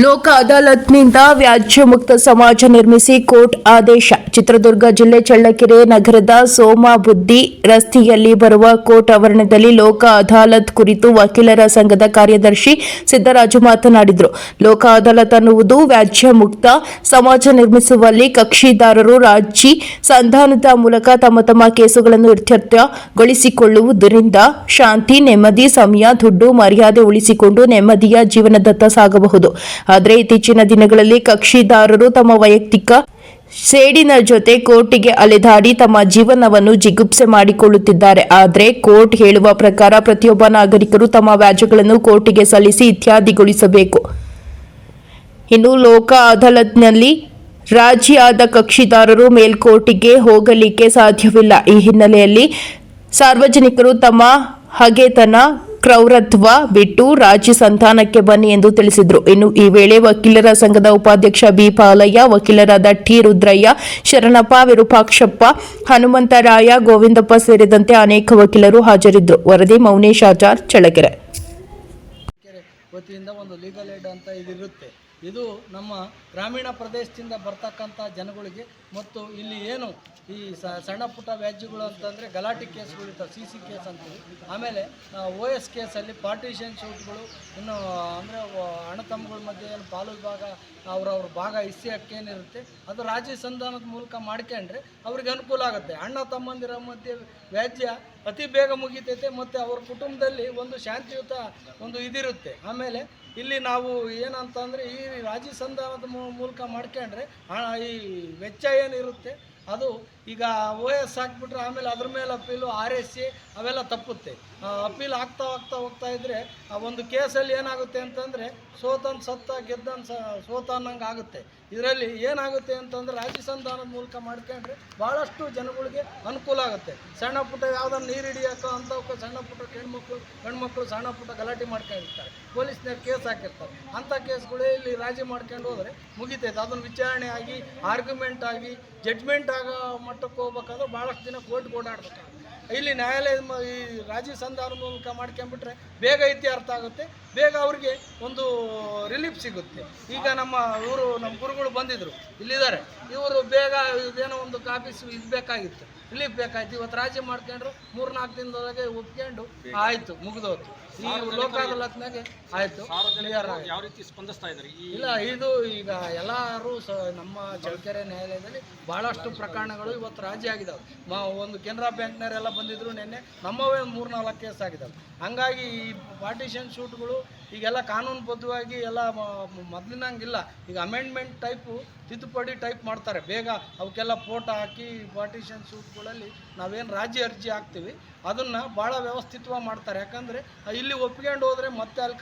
ಲೋಕ ಅದಾಲತ್ನಿಂದ ವ್ಯಾಜ್ಯ ಮುಕ್ತ ಸಮಾಜ ನಿರ್ಮಿಸಿ ಕೋರ್ಟ್ ಆದೇಶ. ಚಿತ್ರದುರ್ಗ ಜಿಲ್ಲೆ ಚಳ್ಳಕೆರೆ ನಗರದ ಸೋಮಬುದ್ದಿ ರಸ್ತೆಯಲ್ಲಿ ಬರುವ ಕೋರ್ಟ್ ಆವರಣದಲ್ಲಿ ಲೋಕ ಅದಾಲತ್ ಕುರಿತು ವಕೀಲರ ಸಂಘದ ಕಾರ್ಯದರ್ಶಿ ಸಿದ್ದರಾಜು ಮಾತನಾಡಿದರು. ಲೋಕ ಅದಾಲತ್ ಅನ್ನುವುದು ವ್ಯಾಜ್ಯ ಮುಕ್ತ ಸಮಾಜ ನಿರ್ಮಿಸುವಲ್ಲಿ ಕಕ್ಷಿದಾರರು ರಾಜಿ ಸಂಧಾನದ ಮೂಲಕ ತಮ್ಮ ಕೇಸುಗಳನ್ನು ಇತ್ಯರ್ಥಗೊಳಿಸಿಕೊಳ್ಳುವುದರಿಂದ ಶಾಂತಿ, ನೆಮ್ಮದಿ, ಸಮಯ, ದುಡ್ಡು, ಮರ್ಯಾದೆ ಉಳಿಸಿಕೊಂಡು ನೆಮ್ಮದಿಯ ಜೀವನದತ್ತ ಸಾಗಬಹುದು. ಆದರೆ ಇತ್ತೀಚಿನ ದಿನಗಳಲ್ಲಿ ಕಕ್ಷಿದಾರರು ತಮ್ಮ ವೈಯಕ್ತಿಕ ಸೇಡಿನ ಜೊತೆ ಕೋರ್ಟಿಗೆ ಅಲೆದಾಡಿ ತಮ್ಮ ಜೀವನವನ್ನು ಜಿಗುಪ್ಸೆ ಮಾಡಿಕೊಳ್ಳುತ್ತಿದ್ದಾರೆ. ಆದರೆ ಕೋರ್ಟ್ ಹೇಳುವ ಪ್ರಕಾರ ಪ್ರತಿಯೊಬ್ಬ ನಾಗರಿಕರು ತಮ್ಮ ವ್ಯಾಜ್ಯಗಳನ್ನು ಕೋರ್ಟಿಗೆ ಸಲ್ಲಿಸಿ ಇತ್ಯರ್ಥಗೊಳಿಸಬೇಕು. ಇನ್ನು ಲೋಕ ಅದಾಲತ್ನಲ್ಲಿ ರಾಜಿಯಾದ ಕಕ್ಷಿದಾರರು ಮೇಲ್ಕೋರ್ಟಿಗೆ ಹೋಗಲಿಕ್ಕೆ ಸಾಧ್ಯವಿಲ್ಲ. ಈ ಹಿನ್ನೆಲೆಯಲ್ಲಿ ಸಾರ್ವಜನಿಕರು ತಮ್ಮ ಹಗೆತನ, ಕ್ರೌರತ್ವ ಬಿಟ್ಟು ರಾಜಿ ಸಂಧಾನಕ್ಕೆ ಬನ್ನಿ ಎಂದು ತಿಳಿಸಿದರು. ಇನ್ನು ಈ ವೇಳೆ ವಕೀಲರ ಸಂಘದ ಉಪಾಧ್ಯಕ್ಷ ಬಿ. ಪಾಲಯ್ಯ, ವಕೀಲರಾದ ಟಿ. ರುದ್ರಯ್ಯ, ಶರಣಪ್ಪ, ವಿರೂಪಾಕ್ಷಪ್ಪ, ಹನುಮಂತರಾಯ, ಗೋವಿಂದಪ್ಪ ಸೇರಿದಂತೆ ಅನೇಕ ವಕೀಲರು ಹಾಜರಿದ್ದರು. ವರದಿ ಮೌನೇಶ್ ಆಚಾರ್, ಚಳ್ಳಕೆರೆ. ವತಿಯಿಂದ ಒಂದು ಲೀಗಲ್ ಏಡ್ ಅಂತ ಇದಿರುತ್ತೆ. ಇದು ನಮ್ಮ ಗ್ರಾಮೀಣ ಪ್ರದೇಶದಿಂದ ಬರ್ತಕ್ಕಂಥ ಜನಗಳಿಗೆ ಮತ್ತು ಇಲ್ಲಿ ಏನು ಈ ಸಣ್ಣ ಪುಟ್ಟ ವ್ಯಾಜ್ಯಗಳು ಅಂತಂದರೆ ಗಲಾಟೆ ಕೇಸ್ಗಳು ಇರ್ತವೆ, CC ಕೇಸ್ ಅಂತೀವಿ. ಆಮೇಲೆ OS ಕೇಸಲ್ಲಿ ಪಾರ್ಟಿಷನ್ ಶೂಟ್ಗಳು, ಇನ್ನು ಅಂದರೆ ಅಣ್ಣ ತಮ್ಮಗಳ ಮಧ್ಯೆ ಏನು ಪಾಲು ವಿಭಾಗ ಅವ್ರವ್ರ ಭಾಗ ಹಿಸ್ಸೆ ಹಕ್ಕೇನಿರುತ್ತೆ ಅದು ರಾಜಿ ಸಂಧಾನದ ಮೂಲಕ ಮಾಡ್ಕೊಂಡ್ರೆ ಅವ್ರಿಗೆ ಅನುಕೂಲ ಆಗುತ್ತೆ. ಅಣ್ಣ ತಮ್ಮಂದಿರ ಮಧ್ಯೆ ವ್ಯಾಜ್ಯ ಅತಿ ಬೇಗ ಮುಗಿತೈತೆ ಮತ್ತು ಅವ್ರ ಕುಟುಂಬದಲ್ಲಿ ಒಂದು ಶಾಂತಿಯುತ ಒಂದು ಇದಿರುತ್ತೆ. ಆಮೇಲೆ ಇಲ್ಲಿ ನಾವು ಏನಂತಂದರೆ ಈ ರಾಜಿ ಸಂಧಾನದ ಮೂಲಕ ಮಾಡ್ಕೊಂಡ್ರೆ ಈ ವೆಚ್ಚ ಏನಿರುತ್ತೆ ಅದು ಈಗ OS ಹಾಕ್ಬಿಟ್ರೆ ಆಮೇಲೆ ಅದ್ರ ಮೇಲೆ ಅಪೀಲು, RSC ಅವೆಲ್ಲ ತಪ್ಪುತ್ತೆ. ಅಪೀಲ್ ಆಗ್ತಾ ಹೋಗ್ತಾ ಇದ್ದರೆ ಆ ಒಂದು ಕೇಸಲ್ಲಿ ಏನಾಗುತ್ತೆ ಅಂತಂದರೆ ಸೋತನ್ ಸತ್ತ, ಗೆದ್ದನ್ ಸೋತ ಅನ್ನಂಗೆ ಆಗುತ್ತೆ. ಇದರಲ್ಲಿ ಏನಾಗುತ್ತೆ ಅಂತಂದರೆ ರಾಜಿ ಸಂಧಾನದ ಮೂಲಕ ಮಾಡ್ಕೊಂಡ್ರೆ ಭಾಳಷ್ಟು ಜನಗಳಿಗೆ ಅನುಕೂಲ ಆಗುತ್ತೆ. ಸಣ್ಣ ಪುಟ್ಟ ಯಾವುದನ್ನು ನೀರು ಹಿಡಿಯೋಕೆ ಅಂಥವಕ್ಕೆ ಸಣ್ಣ ಪುಟ್ಟ ಹೆಣ್ಮಕ್ಳು ಸಣ್ಣ ಪುಟ್ಟ ಗಲಾಟೆ ಮಾಡ್ಕೊಂಡಿರ್ತಾರೆ, ಪೊಲೀಸ್ನವ್ರು ಕೇಸ್ ಹಾಕಿರ್ತಾರೆ. ಅಂಥ ಕೇಸ್ಗಳೇ ಇಲ್ಲಿ ರಾಜಿ ಮಾಡ್ಕೊಂಡು ಹೋದರೆ ಮುಗಿತೈತೆ. ಅದನ್ನು ವಿಚಾರಣೆ ಆಗಿ, ಆರ್ಗ್ಯುಮೆಂಟ್ ಆಗಿ, ಜಡ್ಜ್ಮೆಂಟ್ ಆಗೋ ಮಟ್ಟಕ್ಕೆ ಹೋಗ್ಬೇಕಾದ್ರೆ ಭಾಳಷ್ಟು ದಿನ ಕೋರ್ಟ್ಗೆ ಓಡಾಡ್ಬೇಕಾಗುತ್ತೆ. ಇಲ್ಲಿ ನ್ಯಾಯಾಲಯ ಈ ರಾಜಿ ಸಂಧಾನದ ಮೂಲಕ ಮಾಡ್ಕೊಂಬಿಟ್ರೆ ಬೇಗ ಇತ್ಯರ್ಥ ಆಗುತ್ತೆ, ಬೇಗ ಅವ್ರಿಗೆ ಒಂದು ರಿಲೀಫ್ ಸಿಗುತ್ತೆ. ಈಗ ನಮ್ಮ ಗುರುಗಳು ಬಂದಿದ್ದರು, ಇಲ್ಲಿದ್ದಾರೆ. ಇವರು ಬೇಗ ಇದೇನೋ ಒಂದು ಕಾಪೀಸ್ ಇದು ಬೇಕಾಗಿತ್ತು, ರಿಲೀಫ್ ಬೇಕಾಯ್ತು. ಇವತ್ತು ರಾಜಿ ಮಾಡ್ಕೊಂಡ್ರು 3-4 ದಿನದೊಳಗೆ ಒಪ್ಕೊಂಡು ಆಯಿತು, ಮುಗಿದೋತು. ಈ ಲೋಕ ಅದಾಲತ್ನಾಗೆ ಆಯಿತು, ಕ್ಲಿಯರ್ ಆಗಿ. ಯಾವ ರೀತಿ ಸ್ಪಂದಿಸ್ತಾ ಇದ್ದಾರೆ? ಇಲ್ಲ, ಇದು ಈಗ ಎಲ್ಲರೂ ನಮ್ಮ ಚಳ್ಳಕೆರೆ ನ್ಯಾಯಾಲಯದಲ್ಲಿ ಭಾಳಷ್ಟು ಪ್ರಕರಣಗಳು ಇವತ್ತು ರಾಜಿ ಆಗಿದ್ದಾವೆ. ಒಂದು ಕೆನರಾ ಬ್ಯಾಂಕ್ನವರೆಲ್ಲ ಬಂದಿದ್ದರು ನಿನ್ನೆ, ನಮ್ಮವೇ 3-4 ಕೇಸ್ ಆಗಿದ್ದಾವೆ. ಹಂಗಾಗಿ ಈ ಪಾರ್ಟಿಷನ್ ಶೂಟ್ಗಳು ಈಗೆಲ್ಲ ಕಾನೂನುಬದ್ಧವಾಗಿ ಎಲ್ಲ ಮೊದಲಿನಂಗಿಲ್ಲ. ಈಗ ಅಮೆಂಡ್ಮೆಂಟ್ ಟೈಪು, ತಿದ್ದುಪಡಿ ಟೈಪ್ ಮಾಡ್ತಾರೆ ಬೇಗ. ಅವಕ್ಕೆಲ್ಲ ಫೋಟೋ ಹಾಕಿ ಪಾರ್ಟಿಷನ್ ಶೂಟ್ಗಳಲ್ಲಿ ನಾವೇನು ರಾಜಿ ಅರ್ಜಿ ಹಾಕ್ತೀವಿ ಅದನ್ನು ಭಾಳ ವ್ಯವಸ್ಥಿತವಾಗಿ ಮಾಡ್ತಾರೆ. ಯಾಕಂದರೆ ಇಲ್ಲಿ ಒಪ್ಕೊಂಡು ಹೋದರೆ ಮತ್ತೆ ಅಲ್ಲಿ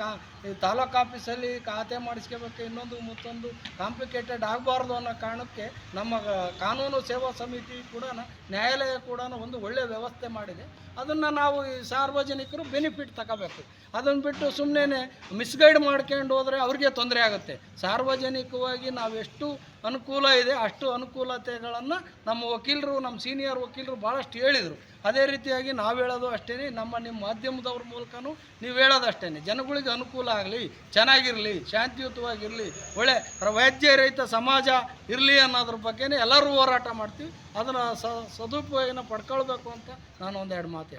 ತಾಲೂಕು ಆಫೀಸಲ್ಲಿ ಖಾತೆ ಮಾಡಿಸ್ಕೋಬೇಕು, ಇನ್ನೊಂದು ಮತ್ತೊಂದು ಕಾಂಪ್ಲಿಕೇಟೆಡ್ ಆಗಬಾರ್ದು ಅನ್ನೋ ಕಾರಣಕ್ಕೆ ನಮ್ಮ ಕಾನೂನು ಸೇವಾ ಸಮಿತಿ ಕೂಡ, ನ್ಯಾಯಾಲಯ ಕೂಡ ಒಂದು ಒಳ್ಳೆಯ ವ್ಯವಸ್ಥೆ ಮಾಡಿದೆ. ಅದನ್ನು ನಾವು ಈ ಸಾರ್ವಜನಿಕರು ಬೆನಿಫಿಟ್ ತಗೋಬೇಕು. ಅದನ್ನು ಬಿಟ್ಟು ಸುಮ್ಮನೆ ಮಿಸ್ಗೈಡ್ ಮಾಡ್ಕೊಂಡು ಹೋದರೆ ಅವ್ರಿಗೆ ತೊಂದರೆ ಆಗುತ್ತೆ. ಸಾರ್ವಜನಿಕವಾಗಿ ನಾವೆಷ್ಟು ಅನುಕೂಲ ಇದೆ ಅಷ್ಟು ಅನುಕೂಲತೆಗಳನ್ನು ನಮ್ಮ ವಕೀಲರು, ನಮ್ಮ ಸೀನಿಯರ್ ವಕೀಲರು ಭಾಳಷ್ಟು ಹೇಳಿದರು. ಅದೇ ರೀತಿಯಾಗಿ ನಾವು ಹೇಳೋದು ಅಷ್ಟೇ, ನಿಮ್ಮ ಮಾಧ್ಯಮದವ್ರ ಮೂಲಕನೂ ನೀವು ಹೇಳೋದು ಅಷ್ಟೇ. ಜನಗಳಿಗೆ ಅನುಕೂಲ ಆಗಲಿ, ಚೆನ್ನಾಗಿರಲಿ, ಶಾಂತಿಯುತವಾಗಿರಲಿ, ಒಳ್ಳೆ ವ್ಯಾಜ್ಯ ರಹಿತ ಸಮಾಜ ಇರಲಿ ಅನ್ನೋದ್ರ ಬಗ್ಗೆನೇ ಎಲ್ಲರೂ ಹೋರಾಟ ಮಾಡ್ತೀವಿ. ಅದನ್ನು ಸದುಪಯೋಗನ ಪಡ್ಕೊಳ್ಬೇಕು ಅಂತ ನಾನು ಒಂದೆರಡು ಮಾತು